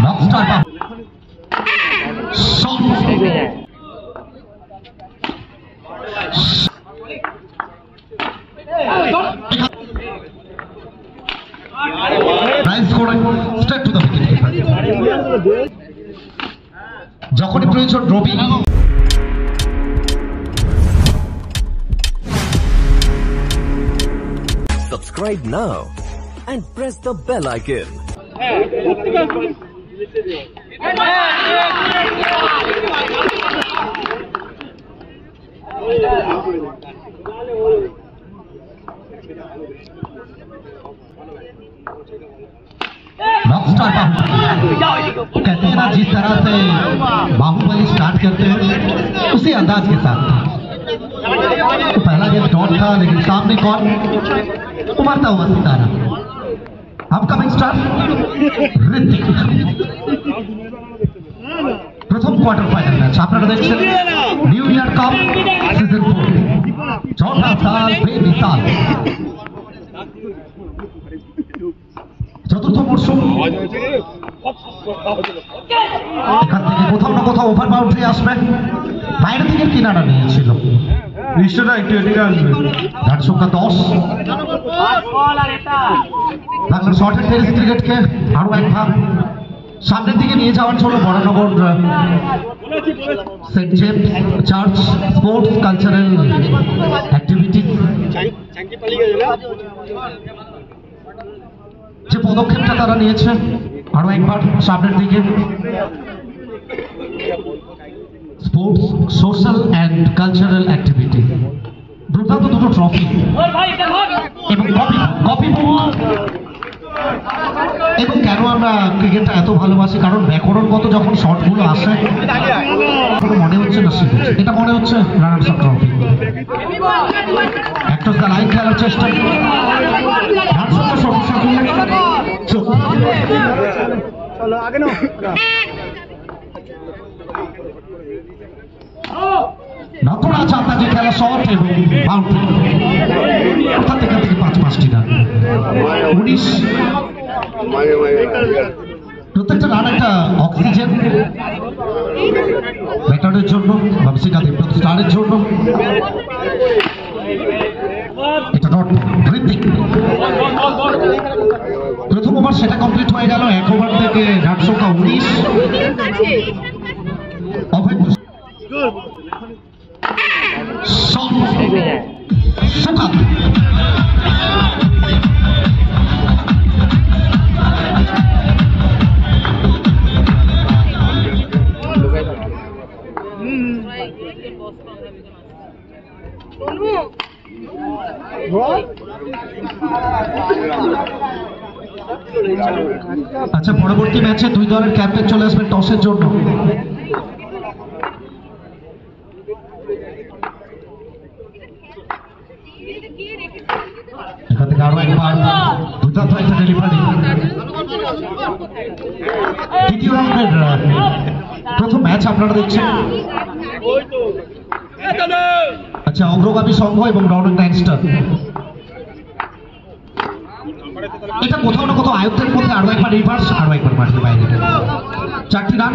Rockstar Pump. Shot. Nice scoring. Straight to the wicket. যখনই প্রয়োজন রবি Subscribe now and press the bell icon. Rockstar pump कहते हैं ना, जिस तरह से बाहुबली स्टार्ट करते हैं उसी अंदाज के साथ। तो पहला गेम डॉट था, लेकिन सामने कौन? उमड़ता हुआ सितारा, अपकमिंग स्टार ऋतिक। प्रथम क्वार्टर फाइनल मैच আপনারা দেখছেন নিউ ইয়ার কাপ সিজন 4 চৌথা সাল বেমিসাল চতুর্থ মরশুম। এখান থেকে কোথাও না কোথাও ওভার বাউন্ডারি আসবে, বাইরে থেকে কিনারা নিয়েছিল, নিশ্চয়ই একটু এদিকে আসবে। রান সংখ্যা 10। বাংলার শর্ট এন্ড টেনিস ক্রিকেটকে আরো এক ভাগ সামনের দিকে নিয়ে যাওয়ার জন্য Baranagar saint James church sports cultural activity যে পদক্ষেপটা তারা নিয়েছে আরো একবার সামনের দিকে sports social and cultural activity, দুর্দান্ত দুটো ট্রফি এবং কপি বুক। এবং কেন আমরা ক্রিকেটটা এত ভালোবাসি, কারণ ব্যাকরণগত যখন শটগুলো আসে মনে হচ্ছে না এটা মনে হচ্ছে রানার্স আপ ট্রফি। একটা লাইন খেলার চেষ্টা, নতুন আছে আপনাদের খেলা শট এবং বাউন্ডারি, অর্থাৎ এখান থেকে 5-5টি রান। 19 প্রত্যেকটা রান একটা অক্সিজেন ব্যাটারের জন্য, ভাবসিকা দেবব্রত স্টারের জন্য। এটা নট ঋতিক। প্রথম ওভার সেটা কমপ্লিট হয়ে গেল, এক ওভার থেকে রান সংখ্যা 19। আচ্ছা, পরবর্তী ম্যাচে দুই দলের ক্যাপ্টেন চলে আসবেন টসের জন্য। এখান থেকে আরো একবার দুর্দান্ত একটা ডেলিভারি। দ্বিতীয় রাউন্ডের প্রথম ম্যাচ আপনারা দেখছেন। আচ্ছা, অগ্রগামী সংঘ এবং রৌনক নাইন স্টার, এটা কোথাও না কোথাও আয়ত্তের মধ্যে। আরো একবার রিভার্স, আরো একবার মাঠের বাইরে। 4টি run.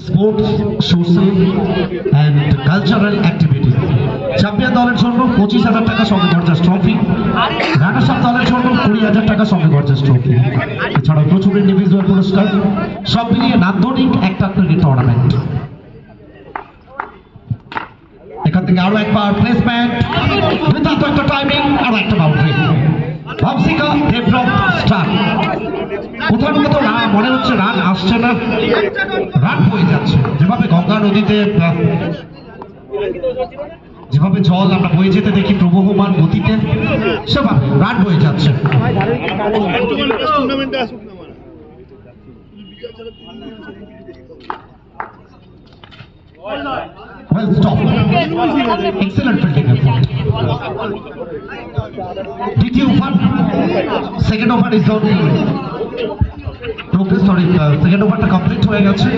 Sports social and cultural activity, champion দলের জন্য 25,000 টাকা সঙ্গে গর্জাস ট্রফি, রানার্স আপ দলের জন্য 20,000 টাকা সঙ্গে গর্জাস ট্রফি, এছাড়াও প্রচুর ইন্ডিভিজুয়াল পুরস্কার, সব মিলিয়ে নান্দনিক একটা ক্রিকেট টুর্নামেন্ট। এখান থেকে আরো একবার প্লেসমেন্ট, দুর্দান্ত একটা টাইমিং, আরো একটা বাউন্ডারি। ভাবসিকা দেবব্রত স্টার, কোথাও না কোথাও মনে হচ্ছে রান আসছে না, রান বয়ে যাচ্ছে। যেভাবে গঙ্গা নদীতে যেভাবে জল আমরা বয়ে যেতে দেখি প্রবহমান গতিতে, সেভাবে রান বয়ে যাচ্ছে। Well stopped. Excellent fielding effort. দ্বিতীয় ওভার, second over is on progress. Sorry, second ওভারটা কমপ্লিট হয়ে গেছে।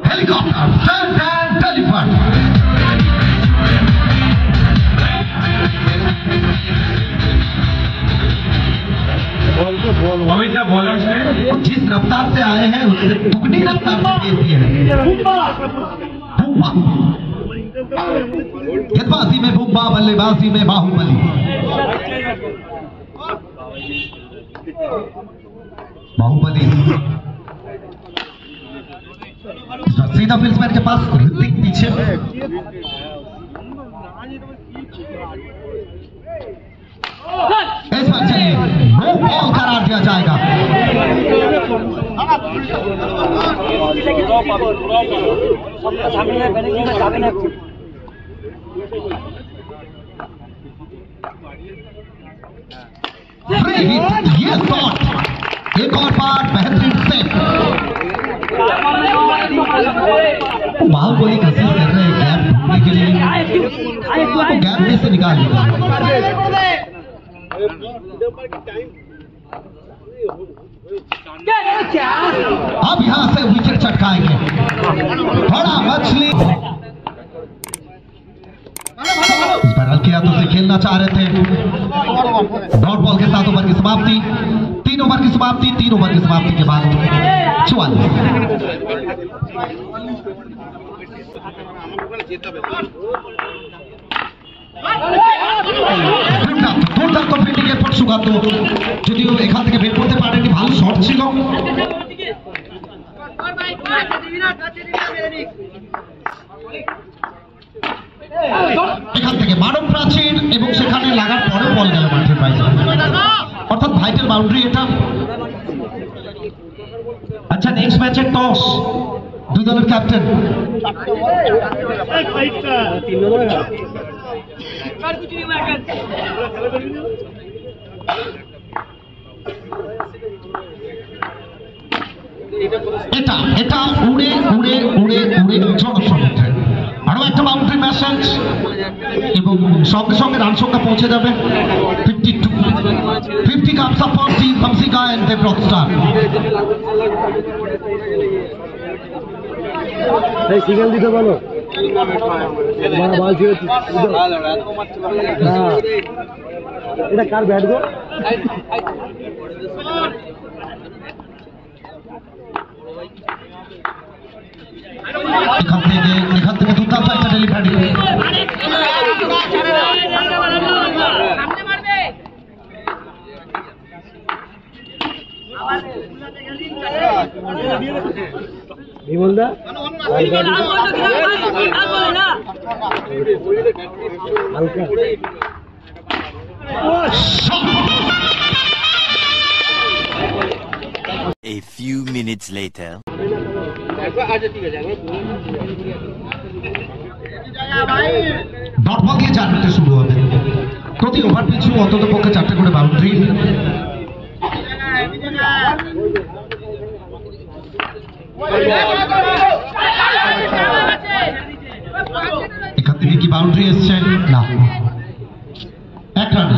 helicopter, stand and deliver. जिस रफ्तार से आए हैं उससे दुगनी रफ्तार से तेज दिए हैं। गेंदबाजी में बुम्बा, बल्लेबाजी में बाहुबली। बाहुबली सीधा फील्ड्समैन के पास, ऋतिक पीछे। इस बार चलिए नो बॉल करार दिया जाएगा। फ्री हिट, ये शॉट, एक और बार बेहतरीन सेट। बाहुबली कोशिश कर रहे हैं गैप ढूंढने के लिए, गैप में से निकाल लिया। अब यहां से विकेट चटकाएंगे। बड़ा मछली इस पर हल्के हाथों से खेलना चाह रहे थे। डॉट बॉल के साथ ओवर की समाप्ति, 3 ओवर की समाप्ति, 3 ओवर की समाप्ति के बाद 44। দুর্দান্ত ফিল্ডিং এফোর্ট সুকান্ত, যদিও এখান থেকে বের করতে পারেনি, ভালো শট ছিল। এখান থেকে মানব প্রাচীর এবং সেখানে লাগার পরে বল গেল মাঠের বাইরে, অর্থাৎ ভাইটাল বাউন্ডারি এটা। আচ্ছা, নেক্সট ম্যাচের টস, দুই দলের ক্যাপ্টেন। এটা এটা উড়ে উড়ে উড়ে উড়ে জনসমুদ্রে আরো একটা বাউন্ডারি মেসেজ এবং সঙ্গে সঙ্গে রান সংখ্যা পৌঁছে যাবে 52। 50 comes up for team Hamsika and the rockstar. এই সিগন্যাল দিতে বলো, বল ছিল না। এটা কার ব্যাট গো? এখান থেকে দুর্দান্ত একটা ডেলিভারি। বিমলদা হালকা A few minutes later. Dot ball দিয়ে 4 মিনিটে শুরু হবে। প্রতি ওভার পিছু অন্তত পক্ষে 4টে করে বাউন্ডারি। এখান থেকে কি বাউন্ডারি এসছে? না, 1 রান।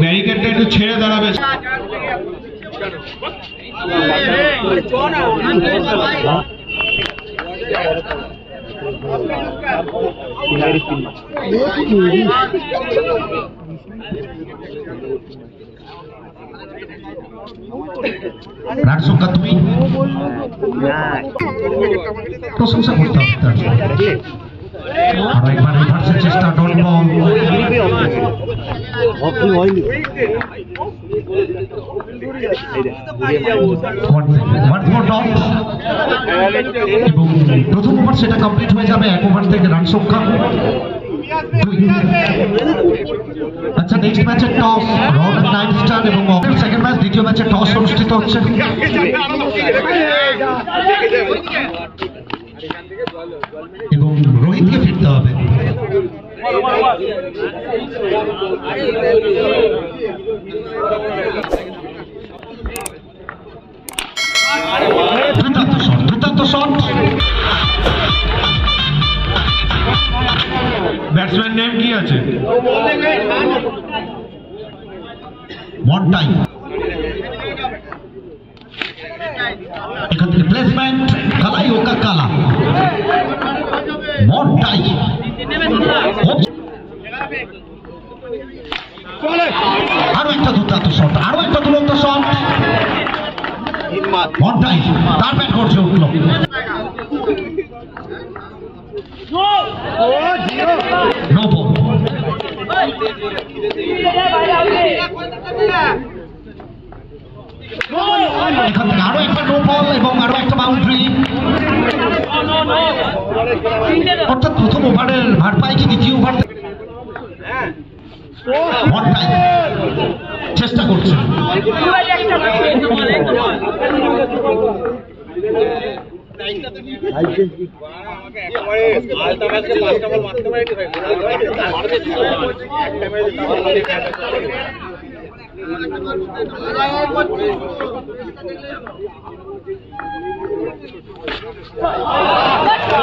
ব্যারিকেডটা একটু ছেড়ে দাঁড়াবে। রান সংখ্যা 2। প্রশংসা করতে হবে। আর একবার রিভার্সের চেষ্টা, ডট বল। এবং প্রথম ওভার সেটা কমপ্লিট হয়ে যাবে, 1 ওভার থেকে রান সংখ্যা 2। আচ্ছা, নেক্সট ম্যাচের টস রক নাইট স্টার এবং সেকেন্ড ম্যাচ, দ্বিতীয় ম্যাচের টস অনুষ্ঠিত হচ্ছে। এবং রোহিতকে ফিরতে হবে। দুর্দান্ত শট। ব্যাটসম্যান নেম কি আছে? মন্টাই এখান থেকে প্লেসমেন্ট কালাই ওকা কালা মন্টাই আরো একটা দুর্দান্ত শট, আরো একটা দুরন্ত শট। মন্টাই তার ব্যাট করছে উঠল। এখান থেকে আরো একটা নো বল এবং আরো একটা বাউন্ডারি। অর্থাৎ প্রথম ওভারের ভারপাই কি দ্বিতীয় ওভার চেষ্টা করছে।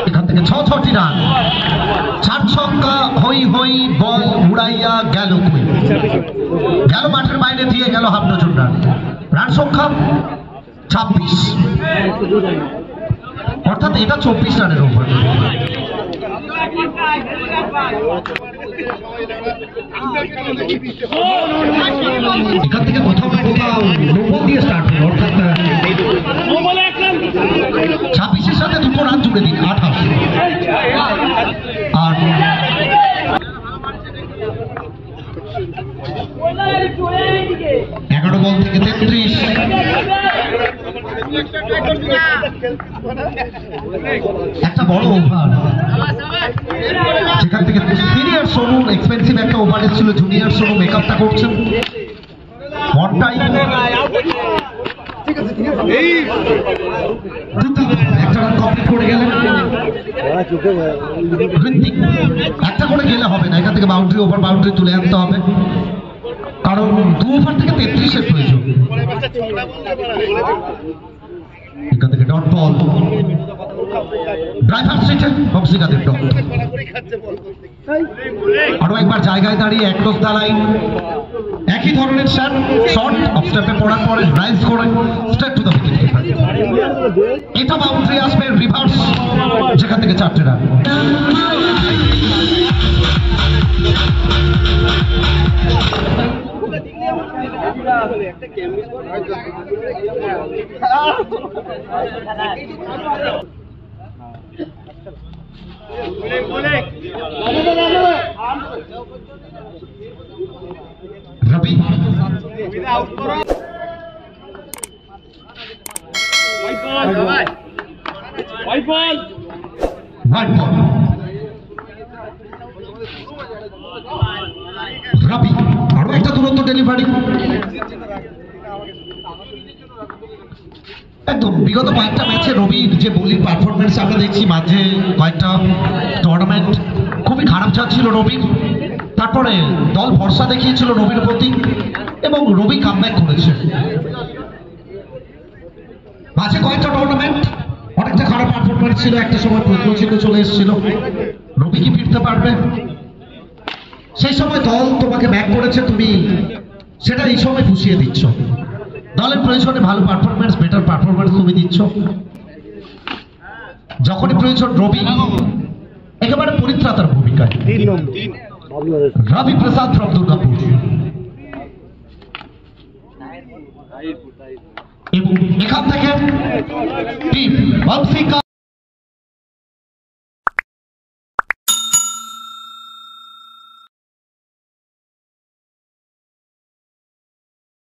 এখান থেকে ৬টি রান, ৪ ছক্কা, হই হই বল উড়াইয়া গেল গেল মাঠের বাইরে দিয়ে গেল হাফ ডজন রান। রান সংখ্যা ২৬, অর্থাৎ এটা ২৪ রানের ওভার। এখান থেকে কোথাও না কোথাও নোবল দিয়ে স্টার্ট হলো, অর্থাৎ ২৬-এর সাথে 2 রান জুড়ে দিন ২৮। আর 11 বল থেকে ৩৩। একটা বড় ওভার, যেখান থেকে সিনিয়র সোনু এক্সপেন্সিভ একটা ওভার এসেছিল, জুনিয়র সোনু মেকআপটা করছেন। মন্টাই একটা রান কমপ্লিট করে গেলেন। একটা করে গেলে হবে না, এখান থেকে বাউন্ডারি ওভার বাউন্ডারি তুলে আনতে হবে, কারণ 2 ওভার থেকে 33-এর প্রয়োজন। এখান থেকে ডট বল, ড্রাইভার সিটে বক্সিকাদের ডট। আরো একবার জায়গায় দাঁড়িয়ে একটস দাঁড়াই, একই ধরনের শট অফ স্টেপে পড়ার পরে ড্রাইভ করে straight to the wicket keeper. এটা বাউন্ডারি আসবে রিভার্স, যেখান থেকে 4টে রান। রবি হোয়াইট বল, রবি আরো একটা দুরন্ত ডেলিভারি। একদম বিগত কয়েকটা ম্যাচে রবির যে বোলিং পারফরমেন্স আমরা দেখছি, মাঝে কয়েকটা টুর্নামেন্ট খুবই খারাপ যাচ্ছিল রবির, তারপরে দল ভরসা দেখিয়েছিল রবির প্রতি এবং রবি কামব্যাক করেছে। মাঝে কয়েকটা টুর্নামেন্ট অনেকটা খারাপ পারফরমেন্স ছিল, একটা সময় প্রশ্ন চিহ্ন চলে এসেছিল, রবি কি ফিরতে পারবে? সেই সময় দল তোমাকে ব্যাক করেছে, তুমি সেটা এই সময় পুষিয়ে দিচ্ছ। দলের প্রয়োজনে ভালো পারফরমেন্স, বেটার পারফরমেন্স তুমি দিচ্ছ। যখনই প্রয়োজন রবি একেবারে পরিত্রাতার ভূমিকায়। রবি প্রসাদ ফ্রম দুর্গাপুর। এবং এখান থেকে টিম